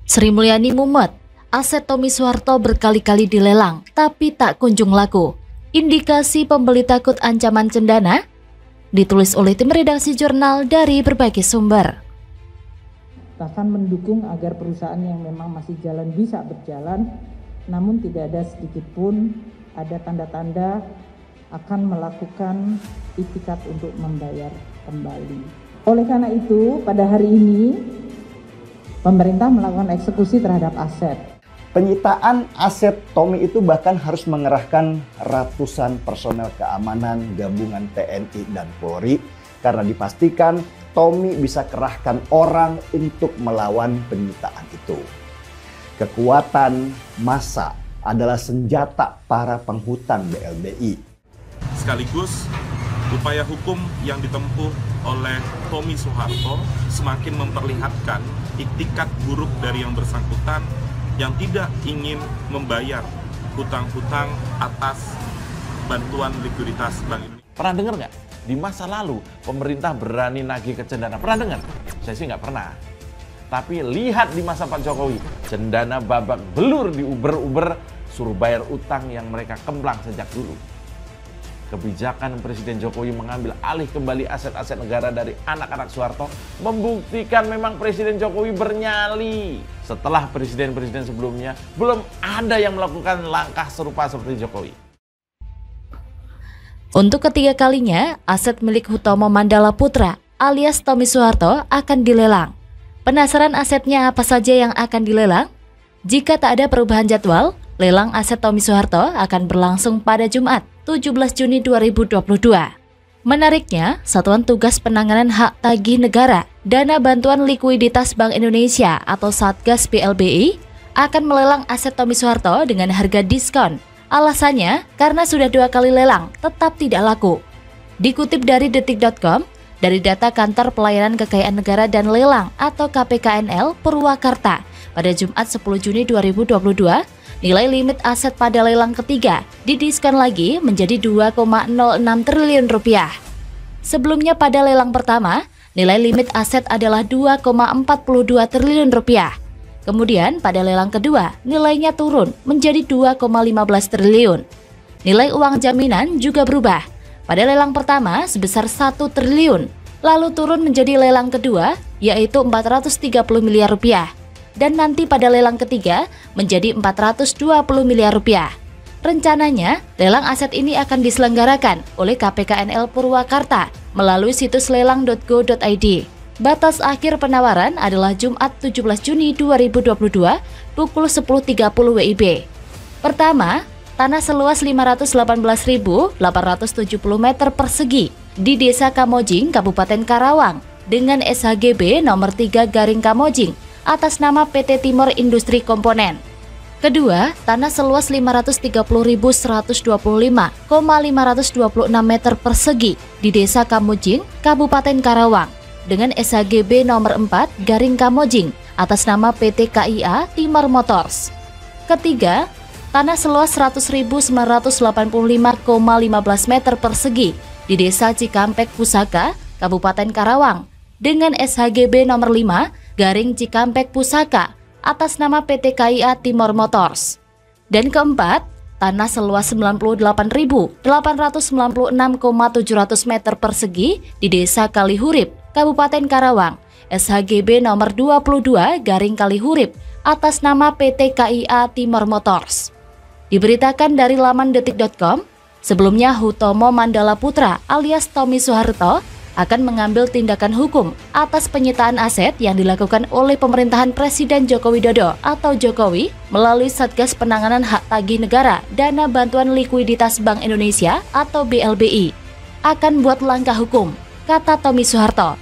Sri Mulyani mumet, aset Tommy Soeharto berkali-kali dilelang tapi tak kunjung laku. Indikasi pembeli takut ancaman cendana? Ditulis oleh tim redaksi jurnal dari berbagai sumber. Bahkan mendukung agar perusahaan yang memang masih jalan bisa berjalan, namun tidak ada sedikit pun ada tanda-tanda akan melakukan itikat untuk membayar kembali. Oleh karena itu, pada hari ini pemerintah melakukan eksekusi terhadap aset. Penyitaan aset Tommy itu bahkan harus mengerahkan ratusan personel keamanan gabungan TNI dan Polri karena dipastikan Tommy bisa kerahkan orang untuk melawan penyitaan itu. Kekuatan massa adalah senjata para penghutang BLBI. Sekaligus upaya hukum yang ditempuh oleh Tommy Soeharto semakin memperlihatkan iktikat buruk dari yang bersangkutan yang tidak ingin membayar hutang-hutang atas bantuan likuiditas Bank Indonesia. Pernah dengar nggak? Di masa lalu pemerintah berani nagih ke cendana. Pernah dengar? Saya sih nggak pernah. Tapi lihat di masa Pak Jokowi, cendana babak belur di Uber, suruh bayar utang yang mereka kemplang sejak dulu. Kebijakan Presiden Jokowi mengambil alih kembali aset-aset negara dari anak-anak Soeharto membuktikan memang Presiden Jokowi bernyali. Setelah presiden-presiden sebelumnya, belum ada yang melakukan langkah serupa seperti Jokowi. Untuk ketiga kalinya, aset milik Hutomo Mandala Putra alias Tommy Soeharto akan dilelang. Penasaran asetnya apa saja yang akan dilelang? Jika tak ada perubahan jadwal, lelang aset Tommy Soeharto akan berlangsung pada Jumat, 17 Juni 2022. Menariknya, Satuan Tugas Penanganan Hak Tagih Negara Dana Bantuan Likuiditas Bank Indonesia atau Satgas BLBI akan melelang aset Tommy Soeharto dengan harga diskon. Alasannya, karena sudah 2 kali lelang, tetap tidak laku. Dikutip dari detik.com, dari data Kantor Pelayanan Kekayaan Negara dan Lelang atau KPKNL Purwakarta, pada Jumat 10 Juni 2022, nilai limit aset pada lelang ketiga didiskon lagi menjadi 2,06 triliun rupiah. Sebelumnya pada lelang pertama, nilai limit aset adalah 2,42 triliun rupiah. Kemudian pada lelang kedua, nilainya turun menjadi 2,15 triliun. Nilai uang jaminan juga berubah. Pada lelang pertama sebesar 1 triliun, lalu turun menjadi lelang kedua yaitu 430 miliar rupiah. Dan nanti pada lelang ketiga menjadi 420 miliar rupiah. Rencananya, lelang aset ini akan diselenggarakan oleh KPKNL Purwakarta melalui situs lelang.go.id. Batas akhir penawaran adalah Jumat 17 Juni 2022 pukul 10.30 WIB. Pertama, tanah seluas 518.870 meter persegi di Desa Kamojing, Kabupaten Karawang dengan SHGB nomor 3 Kamojing atas nama PT Timor Industri Komponen. Kedua, tanah seluas 530.125,526 meter persegi di Desa Kamojing, Kabupaten Karawang dengan SHGB nomor 4 Kamojing atas nama PT KIA Timor Motors. Ketiga, tanah seluas 100.985,15 meter persegi di Desa Cikampek Pusaka, Kabupaten Karawang dengan SHGB nomor 5 Cikampek Pusaka atas nama PT KIA Timor Motors. Dan keempat, tanah seluas 98.896,700 meter persegi di Desa Kalihurip, Kabupaten Karawang, SHGB nomor 22 Kalihurip atas nama PT KIA Timor Motors. Diberitakan dari laman detik.com, sebelumnya Hutomo Mandala Putra alias Tommy Soeharto akan mengambil tindakan hukum atas penyitaan aset yang dilakukan oleh pemerintahan Presiden Joko Widodo atau Jokowi melalui Satgas Penanganan Hak Tagih Negara Dana Bantuan Likuiditas Bank Indonesia atau BLBI. Akan buat langkah hukum, kata Tommy Soeharto.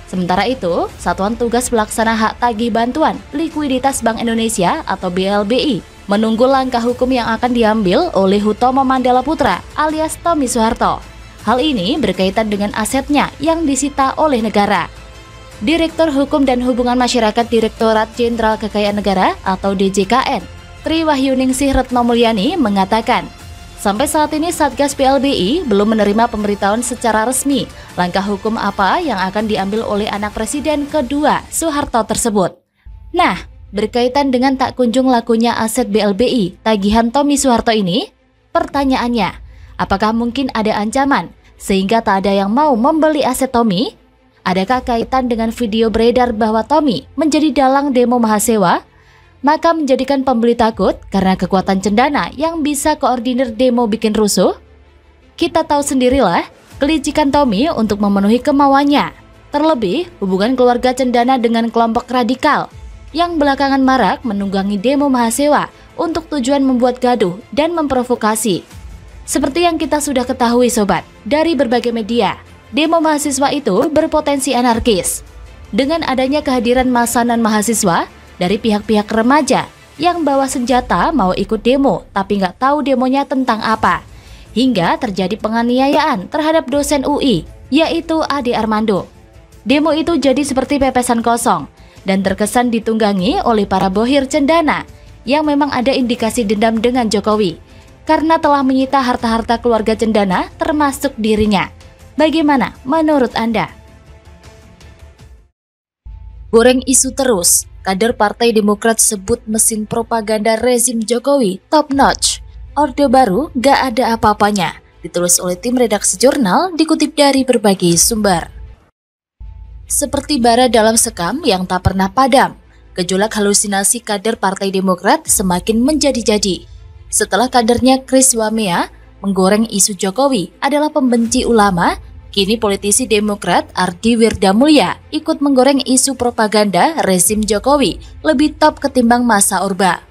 Sementara itu, Satuan Tugas Pelaksana Hak Tagih Bantuan Likuiditas Bank Indonesia atau BLBI menunggu langkah hukum yang akan diambil oleh Hutomo Mandala Putra alias Tommy Soeharto. Hal ini berkaitan dengan asetnya yang disita oleh negara. Direktur Hukum dan Hubungan Masyarakat Direktorat Jenderal Kekayaan Negara atau DJKN, Tri Wahyuningsih Retno Mulyani mengatakan, sampai saat ini Satgas BLBI belum menerima pemberitahuan secara resmi langkah hukum apa yang akan diambil oleh anak Presiden kedua Soeharto tersebut. Nah, Berkaitan dengan tak kunjung lakunya aset BLBI tagihan Tommy Soeharto ini, pertanyaannya, apakah mungkin ada ancaman sehingga tak ada yang mau membeli aset Tommy? Adakah kaitan dengan video beredar bahwa Tommy menjadi dalang demo mahasiswa? Maka menjadikan pembeli takut karena kekuatan cendana yang bisa koordinir demo bikin rusuh? Kita tahu sendirilah kelicikan Tommy untuk memenuhi kemauannya. Terlebih hubungan keluarga cendana dengan kelompok radikal yang belakangan marak menunggangi demo mahasiswa untuk tujuan membuat gaduh dan memprovokasi. Seperti yang kita sudah ketahui sobat, dari berbagai media, demo mahasiswa itu berpotensi anarkis. Dengan adanya kehadiran massa non-mahasiswa dari pihak-pihak remaja yang bawa senjata mau ikut demo tapi nggak tahu demonya tentang apa, hingga terjadi penganiayaan terhadap dosen UI, yaitu Ade Armando. Demo itu jadi seperti pepesan kosong dan terkesan ditunggangi oleh para bohir cendana yang memang ada indikasi dendam dengan Jokowi karena telah menyita harta-harta keluarga cendana termasuk dirinya. Bagaimana menurut Anda? Goreng isu terus, kader Partai Demokrat sebut mesin propaganda rezim Jokowi top notch. Orde Baru gak ada apa-apanya, ditulis oleh tim redaksi jurnal dikutip dari berbagai sumber. Seperti bara dalam sekam yang tak pernah padam, gejolak halusinasi kader Partai Demokrat semakin menjadi-jadi. Setelah kadernya Chris Wamea menggoreng isu Jokowi adalah pembenci ulama, kini politisi Demokrat Ardi Wirdamulya ikut menggoreng isu propaganda rezim Jokowi lebih top ketimbang masa Orba.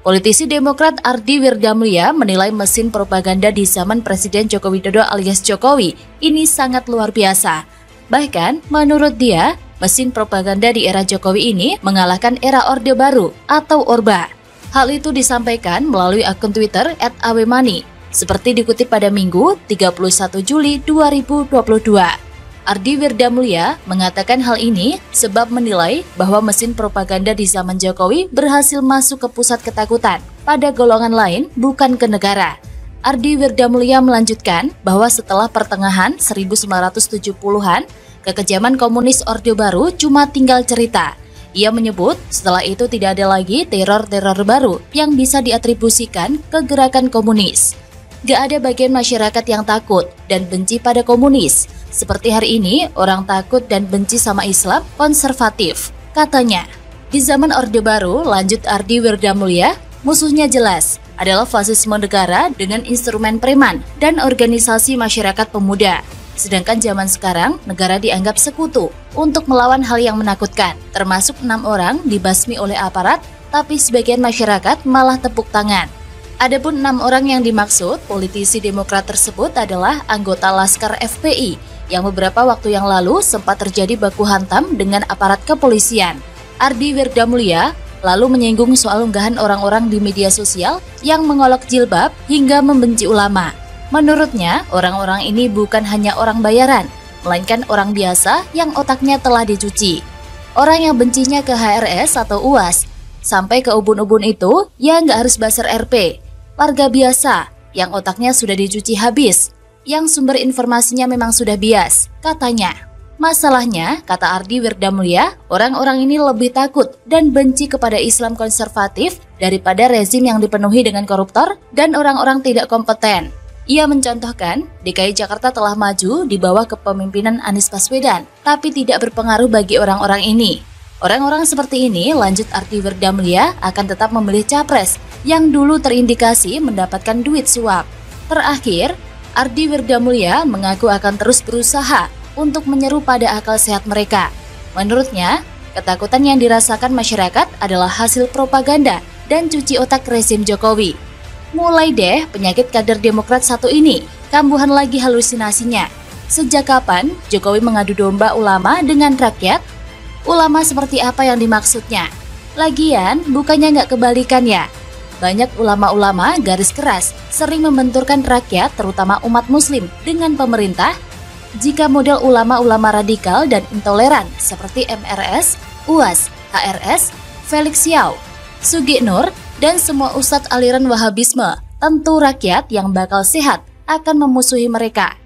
Politisi Demokrat Ardi Wirdamulya menilai mesin propaganda di zaman Presiden Joko Widodo alias Jokowi ini sangat luar biasa. Bahkan, menurut dia, mesin propaganda di era Jokowi ini mengalahkan era Orde Baru atau Orba. Hal itu disampaikan melalui akun Twitter @awemani, seperti dikutip pada Minggu 31 Juli 2022. Ardi Wirdamulya mengatakan hal ini sebab menilai bahwa mesin propaganda di zaman Jokowi berhasil masuk ke pusat ketakutan pada golongan lain, bukan ke negara. Ardi Wirdamulya melanjutkan bahwa setelah pertengahan 1970-an, kekejaman komunis Orde Baru cuma tinggal cerita. Ia menyebut setelah itu tidak ada lagi teror-teror baru yang bisa diatribusikan ke gerakan komunis. Gak ada bagian masyarakat yang takut dan benci pada komunis. Seperti hari ini, orang takut dan benci sama Islam konservatif, katanya. Di zaman Orde Baru, lanjut Ardi Wirdamulya, musuhnya jelas adalah fasisme negara dengan instrumen preman dan organisasi masyarakat pemuda. Sedangkan zaman sekarang, negara dianggap sekutu untuk melawan hal yang menakutkan, termasuk 6 orang dibasmi oleh aparat, tapi sebagian masyarakat malah tepuk tangan. Adapun 6 orang yang dimaksud, politisi Demokrat tersebut adalah anggota Laskar FPI yang beberapa waktu yang lalu sempat terjadi baku hantam dengan aparat kepolisian. Ardi Wirdamulya lalu menyinggung soal unggahan orang-orang di media sosial yang mengolok jilbab hingga membenci ulama. Menurutnya, orang-orang ini bukan hanya orang bayaran, melainkan orang biasa yang otaknya telah dicuci. Orang yang bencinya ke HRS atau UAS, sampai ke ubun-ubun itu, ya nggak harus basar RP. Warga biasa, yang otaknya sudah dicuci habis, yang sumber informasinya memang sudah bias, katanya. Masalahnya, kata Ardi Wirdamulya, orang-orang ini lebih takut dan benci kepada Islam konservatif daripada rezim yang dipenuhi dengan koruptor dan orang-orang tidak kompeten. Ia mencontohkan, DKI Jakarta telah maju di bawah kepemimpinan Anies Baswedan, tapi tidak berpengaruh bagi orang-orang ini. Orang-orang seperti ini, lanjut Ardi Wirdamulya, akan tetap memilih capres yang dulu terindikasi mendapatkan duit suap. Terakhir, Ardi Wirdamulya mengaku akan terus berusaha untuk menyeru pada akal sehat mereka. Menurutnya, ketakutan yang dirasakan masyarakat adalah hasil propaganda dan cuci otak rezim Jokowi. Mulai deh penyakit kader Demokrat satu ini, kambuhan lagi halusinasinya. Sejak kapan Jokowi mengadu domba ulama dengan rakyat? Ulama seperti apa yang dimaksudnya? Lagian, bukannya nggak kebalikan ya? Banyak ulama-ulama garis keras sering membenturkan rakyat, terutama umat muslim, dengan pemerintah. Jika model ulama-ulama radikal dan intoleran seperti MRS, UAS, HRS, Felix Yao, Sugi Nur, dan semua ustadz aliran Wahabisme, tentu rakyat yang bakal sehat akan memusuhi mereka.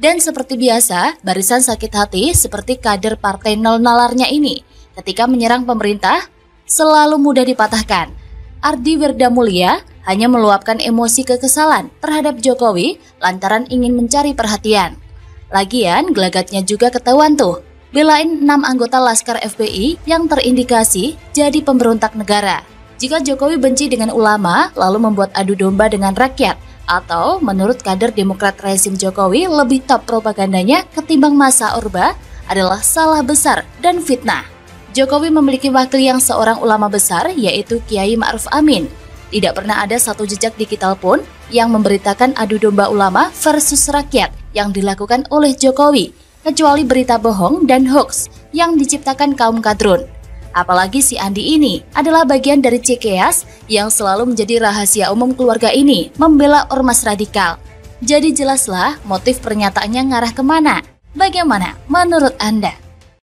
Dan seperti biasa, barisan sakit hati seperti kader partai nol nalarnya ini, ketika menyerang pemerintah, selalu mudah dipatahkan. Ardi Wirdamulya hanya meluapkan emosi kekesalan terhadap Jokowi lantaran ingin mencari perhatian. Lagian gelagatnya juga ketahuan tuh, belain 6 anggota Laskar FPI yang terindikasi jadi pemberontak negara. Jika Jokowi benci dengan ulama lalu membuat adu domba dengan rakyat, atau menurut kader Demokrat rezim Jokowi lebih top propagandanya ketimbang masa Orba, adalah salah besar dan fitnah. Jokowi memiliki wakil yang seorang ulama besar, yaitu Kiai Ma'ruf Amin. Tidak pernah ada satu jejak digital pun yang memberitakan adu domba ulama versus rakyat yang dilakukan oleh Jokowi, kecuali berita bohong dan hoax yang diciptakan kaum kadrun. Apalagi si Andi ini adalah bagian dari Cikeas yang selalu menjadi rahasia umum keluarga ini membela ormas radikal. Jadi jelaslah motif pernyataannya ngarah kemana. Bagaimana menurut Anda?